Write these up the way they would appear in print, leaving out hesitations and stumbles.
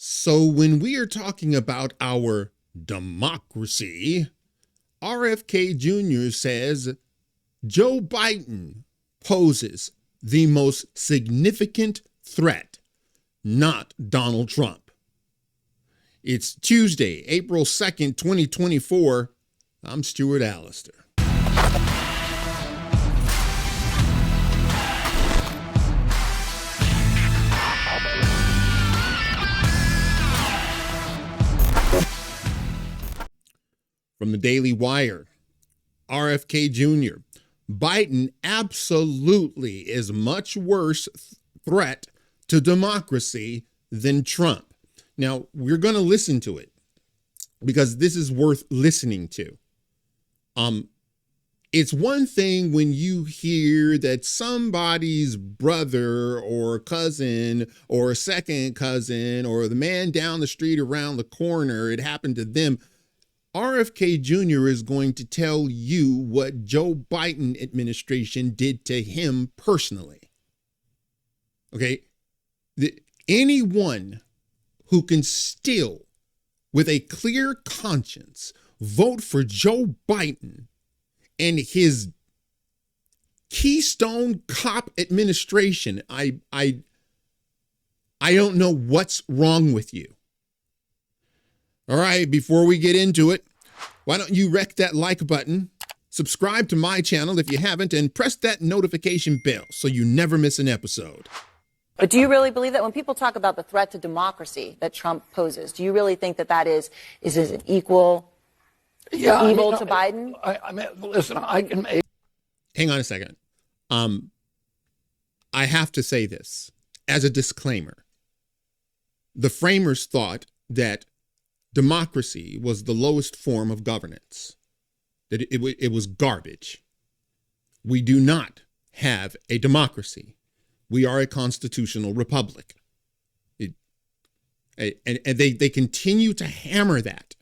So when we are talking about our democracy, RFK Jr. says Joe Biden poses the most significant threat, not Donald Trump. It's Tuesday, April 2nd, 2024. I'm Stuart Allister. From the Daily Wire, RFK Jr. Biden absolutely is much worse threat to democracy than Trump. Now, we're going to listen to it because this is worth listening to. It's one thing when you hear that somebody's brother or cousin or a second cousin or the man down the street around the corner, it happened to them. RFK Jr. is going to tell you what Joe Biden administration did to him personally. Okay? Anyone who can still, with a clear conscience, vote for Joe Biden and his Keystone Cop administration, I don't know what's wrong with you. All right, before we get into it, why don't you wreck that like button, subscribe to my channel if you haven't, and press that notification bell so you never miss an episode. But do you really believe that when people talk about the threat to democracy that Trump poses, do you really think that that is an equal evil to Biden? I mean, listen, I can make... Hang on a second. I have to say this as a disclaimer. The framers thought that democracy was the lowest form of governance, that it was garbage. We do not have a democracy. We are a constitutional republic. And they continue to hammer that.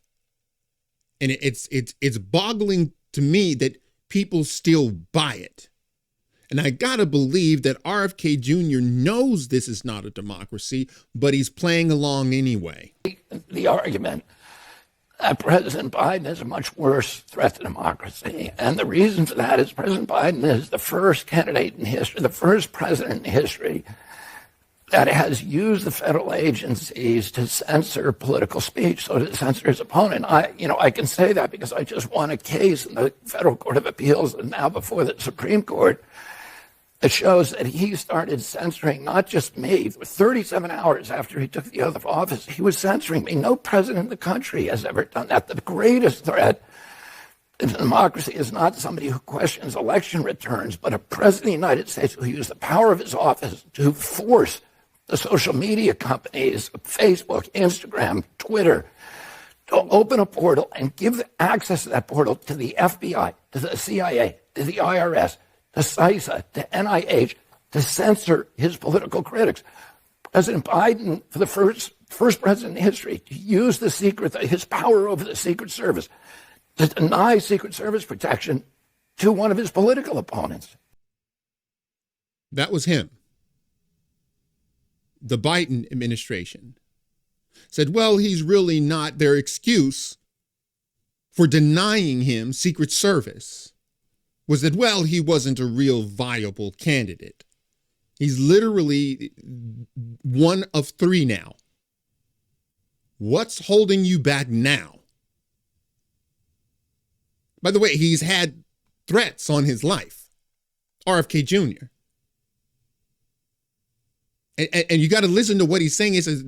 And it's boggling to me that people still buy it. And I gotta believe that RFK Jr. knows this is not a democracy, but he's playing along anyway. The argument that President Biden is a much worse threat to democracy. And the reason for that is President Biden is the first candidate in history, the first president in history that has used the federal agencies to censor political speech, so to censor his opponent. I can say that because I just won a case in the Federal Court of Appeals and now before the Supreme Court. It shows that he started censoring not just me. 37 hours after he took the oath of office, he was censoring me. No president in the country has ever done that. The greatest threat to democracy is not somebody who questions election returns, but a president of the United States who used the power of his office to force the social media companies, Facebook, Instagram, Twitter, to open a portal and give access to that portal to the FBI, to the CIA, to the IRS, to Tsae, to NIH, to censor his political critics. President Biden, for the first president in history, to use his power over the Secret Service to deny Secret Service protection to one of his political opponents. That was him. The Biden administration said, well, he's really not their excuse for denying him Secret Service. Was that, well, he wasn't a real viable candidate. He's literally one of three now. What's holding you back now? By the way, he's had threats on his life. RFK Jr. And you got to listen to what he's saying. He says,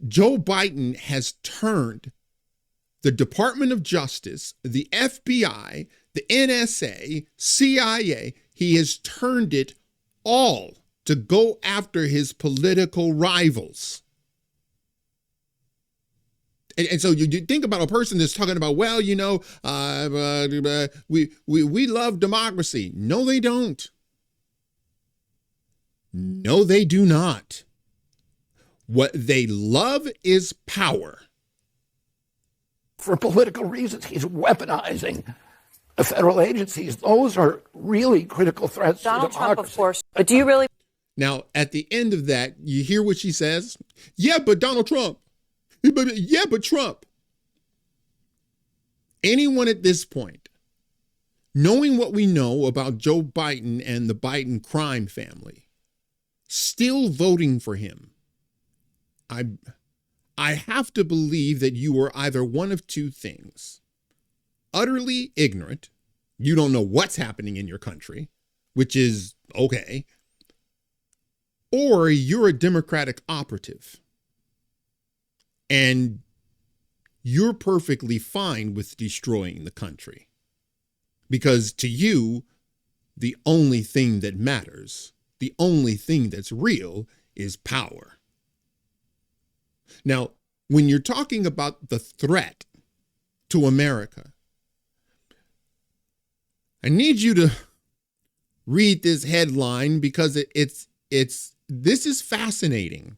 Joe Biden has turned the Department of Justice, the FBI, the NSA, CIA, he has turned it all to go after his political rivals. And so you think about a person that's talking about, well, we love democracy. No, they don't. No, they do not. What they love is power. For political reasons, he's weaponizing the federal agencies. Those are really critical threats to democracy. Donald Trump, of course. But do you really? Now, at the end of that, you hear what she says? Yeah, but Donald Trump. Yeah, but Trump. Anyone at this point, knowing what we know about Joe Biden and the Biden crime family, still voting for him, I have to believe that you are either one of two things. Utterly ignorant. You don't know what's happening in your country, which is okay. Or you're a Democratic operative and you're perfectly fine with destroying the country. Because to you, the only thing that matters, the only thing that's real is power. Now, when you're talking about the threat to America, I need you to read this headline because this is fascinating.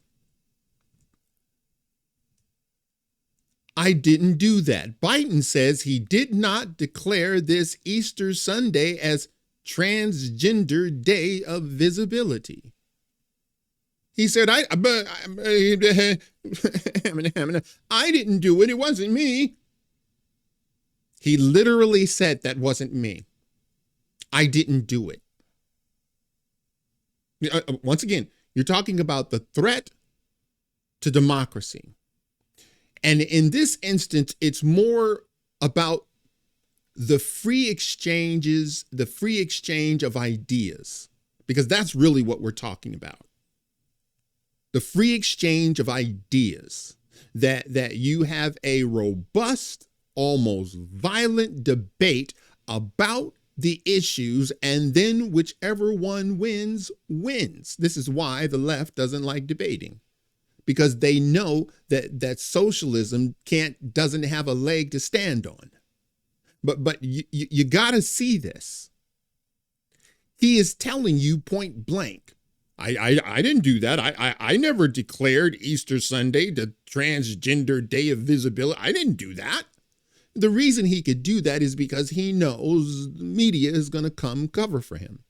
I didn't do that. Biden says he did not declare this Easter Sunday as Transgender Day of Visibility. He said, I didn't do it. It wasn't me. He literally said that wasn't me. I didn't do it. Once again, you're talking about the threat to democracy. And in this instance, it's more about the free exchanges, the free exchange of ideas, because that's really what we're talking about. The free exchange of ideas, that you have a robust, almost violent debate about the issues, and then whichever one wins, wins. This is why the left doesn't like debating, because they know that socialism doesn't have a leg to stand on. But you got to see this. He is telling you point blank, I didn't do that. I never declared Easter Sunday the Transgender Day of Visibility. I didn't do that. The reason he could do that is because he knows the media is going to come cover for him.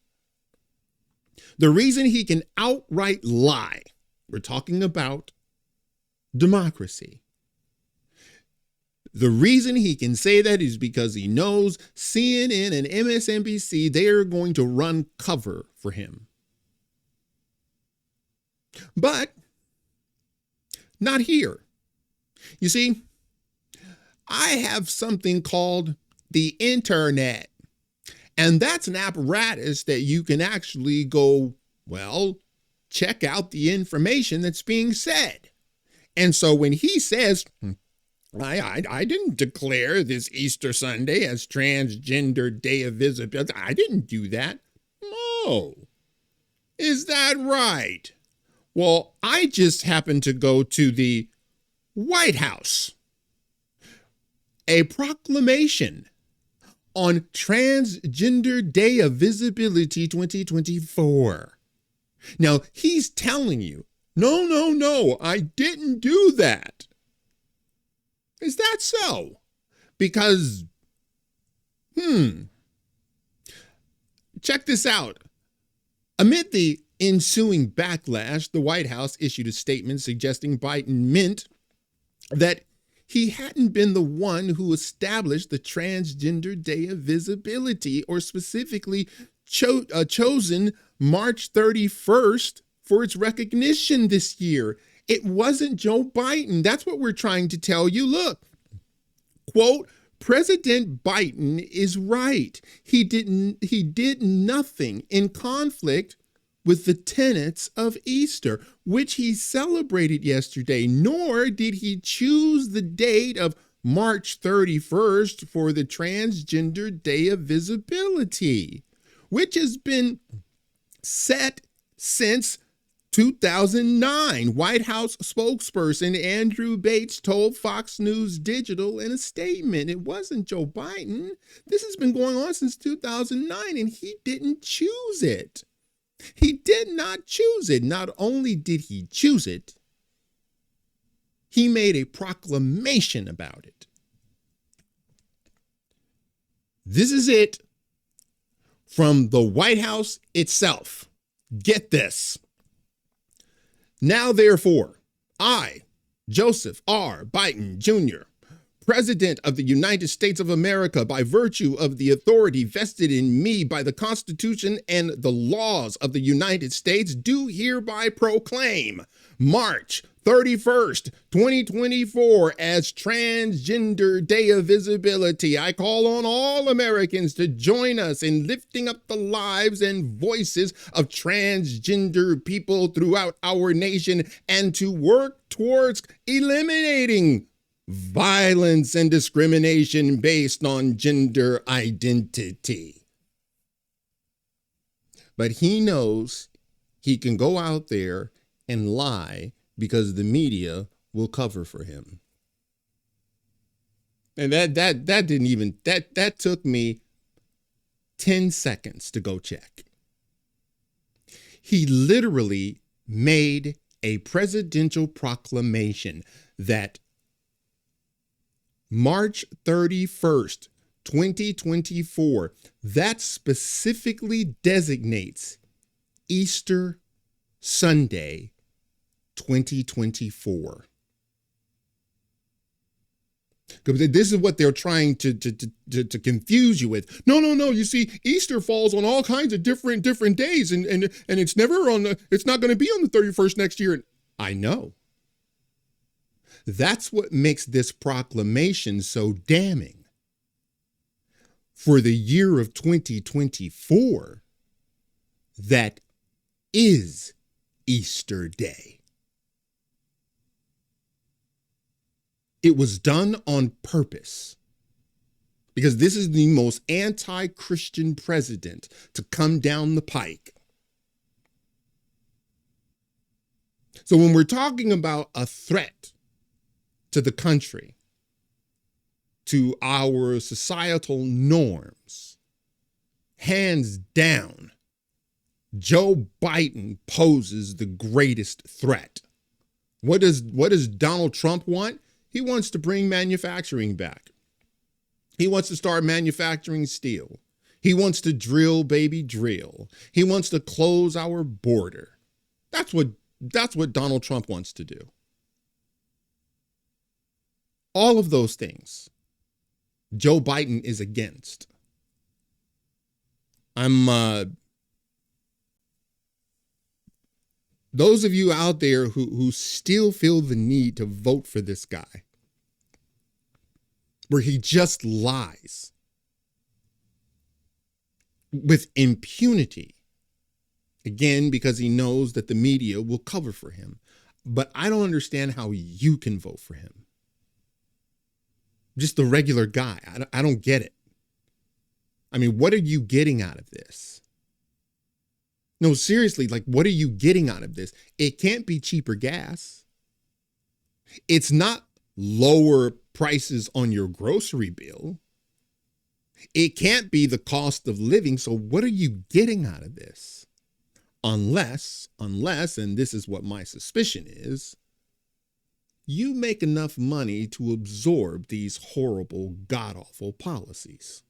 The reason he can outright lie, we're talking about democracy. The reason he can say that is because he knows CNN and MSNBC, they are going to run cover for him. But not here. You see, I have something called the internet, and that's an apparatus that you can actually go, well, check out the information that's being said. And so when he says, I didn't declare this Easter Sunday as Transgender Day of Visibility, I didn't do that. Oh, is that right? Well, I just happened to go to the White House. A proclamation on Transgender Day of Visibility 2024. Now, he's telling you, no, I didn't do that. Is that so? Because, check this out. Amid the ensuing backlash, the White House issued a statement suggesting Biden meant that he hadn't been the one who established the Transgender Day of Visibility, or specifically chosen March 31st for its recognition this year. It wasn't Joe Biden. That's what we're trying to tell you. Look, quote, President Biden is right. He did nothing in conflict with the tenets of Easter, which he celebrated yesterday, nor did he choose the date of March 31st for the Transgender Day of Visibility, which has been set since 2009. White House spokesperson Andrew Bates told Fox News Digital in a statement, it wasn't Joe Biden. This has been going on since 2009, and he didn't choose it. He did not choose it. Not only did he choose it, he made a proclamation about it. This is it from the White House itself. Get this. Now, therefore, I, Joseph R. Biden Jr., President of the United States of America, by virtue of the authority vested in me by the Constitution and the laws of the United States, do hereby proclaim March 31st, 2024 as Transgender Day of Visibility. I call on all Americans to join us in lifting up the lives and voices of transgender people throughout our nation and to work towards eliminating violence and discrimination based on gender identity. But he knows he can go out there and lie because the media will cover for him. And that took me 10 seconds to go check. He literally made a presidential proclamation that March 31st, 2024, that specifically designates Easter Sunday, 2024. This is what they're trying to confuse you with. No. You see, Easter falls on all kinds of different days, and it's never it's not going to be on the 31st next year. I know. That's what makes this proclamation so damning. For the year of 2024, that is Easter Day. It was done on purpose because this is the most anti-Christian president to come down the pike. So when we're talking about a threat to the country, to our societal norms, hands down, Joe Biden poses the greatest threat. What does Donald Trump want? He wants to bring manufacturing back. He wants to start manufacturing steel. He wants to drill, baby, drill. He wants to close our border. That's what Donald Trump wants to do. All of those things Joe Biden is against. Those of you out there who still feel the need to vote for this guy, where he just lies with impunity, again, because he knows that the media will cover for him. But I don't understand how you can vote for him. Just the regular guy. I don't get it. I mean, what are you getting out of this? No, seriously, like, what are you getting out of this? It can't be cheaper gas. It's not lower prices on your grocery bill. It can't be the cost of living. So what are you getting out of this? Unless, and this is what my suspicion is, you make enough money to absorb these horrible, god-awful policies.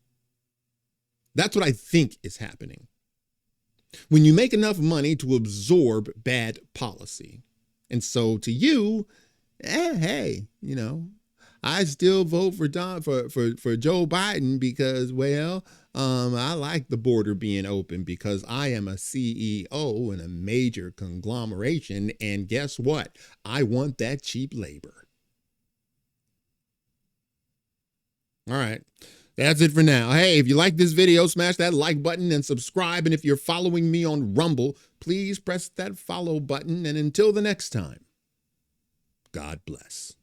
That's what I think is happening. When you make enough money to absorb bad policy. And so to you, hey, I still vote for Joe Biden because, well, I like the border being open because I am a CEO in a major conglomeration. And guess what? I want that cheap labor. All right. That's it for now. Hey, if you like this video, smash that like button and subscribe. And if you're following me on Rumble, please press that follow button. And until the next time, God bless.